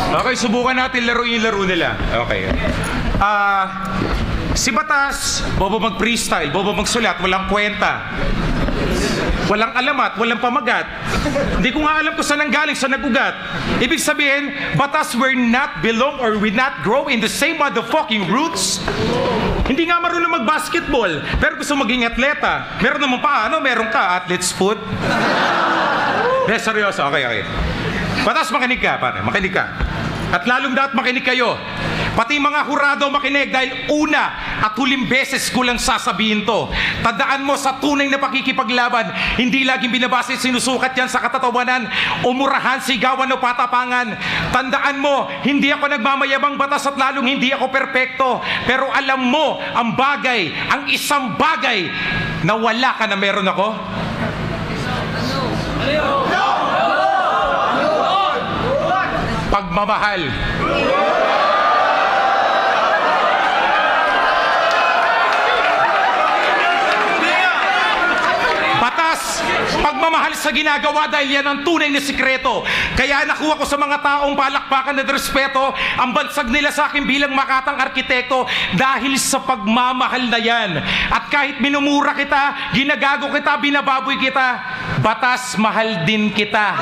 Okay, subukan natin laruin yung laro nila. Okay. Si Batas, bobo mag-freestyle, bobo magsulat, walang kwenta. Walang alamat, walang pamagat. Hindi ko nga alam kung saan nanggaling, saan nagugat. Ibig sabihin, Batas, we're not belong or we not grow in the same motherfucking roots. Hindi nga marunong mag-basketball, pero gusto maging atleta. Meron naman paano, meron ka, athlete's foot. Seryoso, okay. Batas, makinig ka, pare, makinig ka. At lalong dapat makinig kayo. Pati mga hurado makinig dahil una at huling beses ko lang sasabihin to. Tandaan mo sa tunay na pakikipaglaban, hindi laging binabase sinusukat yan sa katatawanan, umurahan, sigawan o patapangan. Tandaan mo, hindi ako nagmamayabang Batas at lalong hindi ako perpekto. Pero alam mo, ang bagay, ang isang bagay na wala ka na meron ako. Pagmamahal. Batas, pagmamahal sa ginagawa dahil yan ang tunay na sikreto. Kaya nakuha ko sa mga taong palakpakan at respeto ang bansag nila sa akin bilang makatang arkitekto dahil sa pagmamahal na yan. At kahit minumura kita, ginagago kita, binababoy kita, Batas, mahal din kita.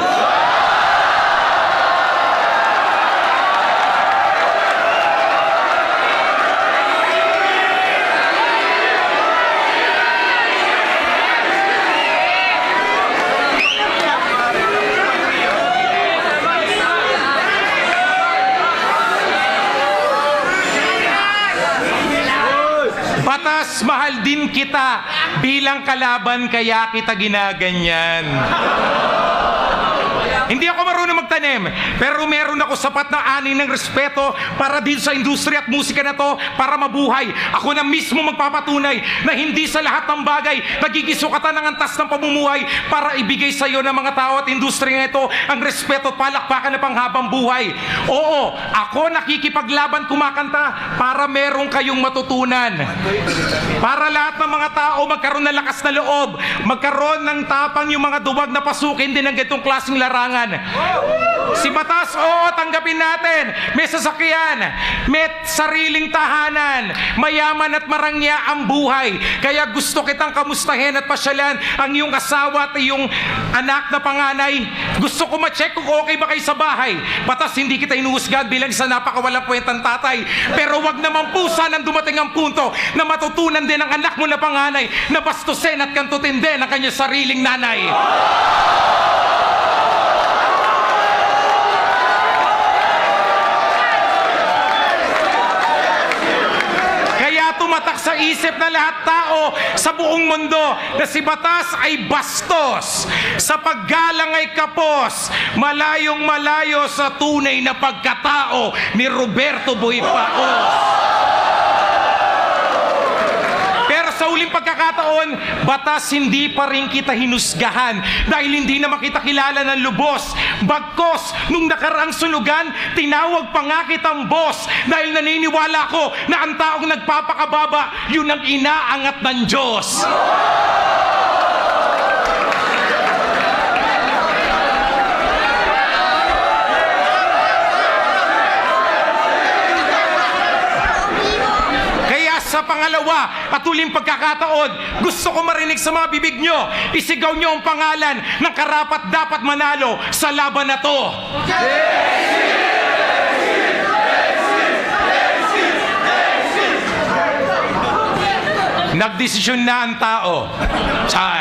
Batas, mahal din kita bilang kalaban kaya kita ginaganyan. Hindi ako marunong magtanim, pero meron ako sapat na ani ng respeto para din sa industriya at musika na to para mabuhay. Ako na mismo magpapatunay na hindi sa lahat ng bagay nagigisukatan ng antas ng pamumuhay para ibigay sa iyo ng mga tao at industriya ito ang respeto at palakpakan na panghabang buhay. Oo, ako nakikipaglaban kumakanta para meron kayong matutunan. Para lahat ng mga tao magkaroon ng lakas na loob, magkaroon ng tapang yung mga duwag na pasukin din ng ganitong klaseng larangan. Si Batas, oo, tanggapin natin. May sasakyan, may sariling tahanan, mayaman at marangya ang buhay. Kaya gusto kitang kamustahin at pasyalan ang iyong asawa at iyong anak na panganay. Gusto ko ma-check kung okay ba kayo sa bahay. Batas, hindi kita inuhusgan bilang isang napakawalang kwentang tatay. Pero wag naman po sanang dumating ang punto na matutunan din ang anak mo na panganay na bastusin at kantutin din ang kanyang sariling nanay. Tumatak sa isip na lahat tao sa buong mundo na si Batas ay bastos, sa paggalang ay kapos, malayong malayo sa tunay na pagkatao ni Roberto Boy Paos. Pero sa uling pagkakataon, Batas, hindi pa rin kita hinusgahan dahil hindi naman kita kilala ng lubos. Bagkos, nung nakaraang sunugan, tinawag pa nga kitang boss dahil naniniwala ko na ang taong nagpapakababa, yun ang inaangat ng Diyos. Sa pangalawa at uling pagkakataon, gusto ko marinig sa mga bibig nyo, isigaw nyo ang pangalan ng karapat dapat manalo sa laban na to. Nagdesisyon na ang tao. Saan?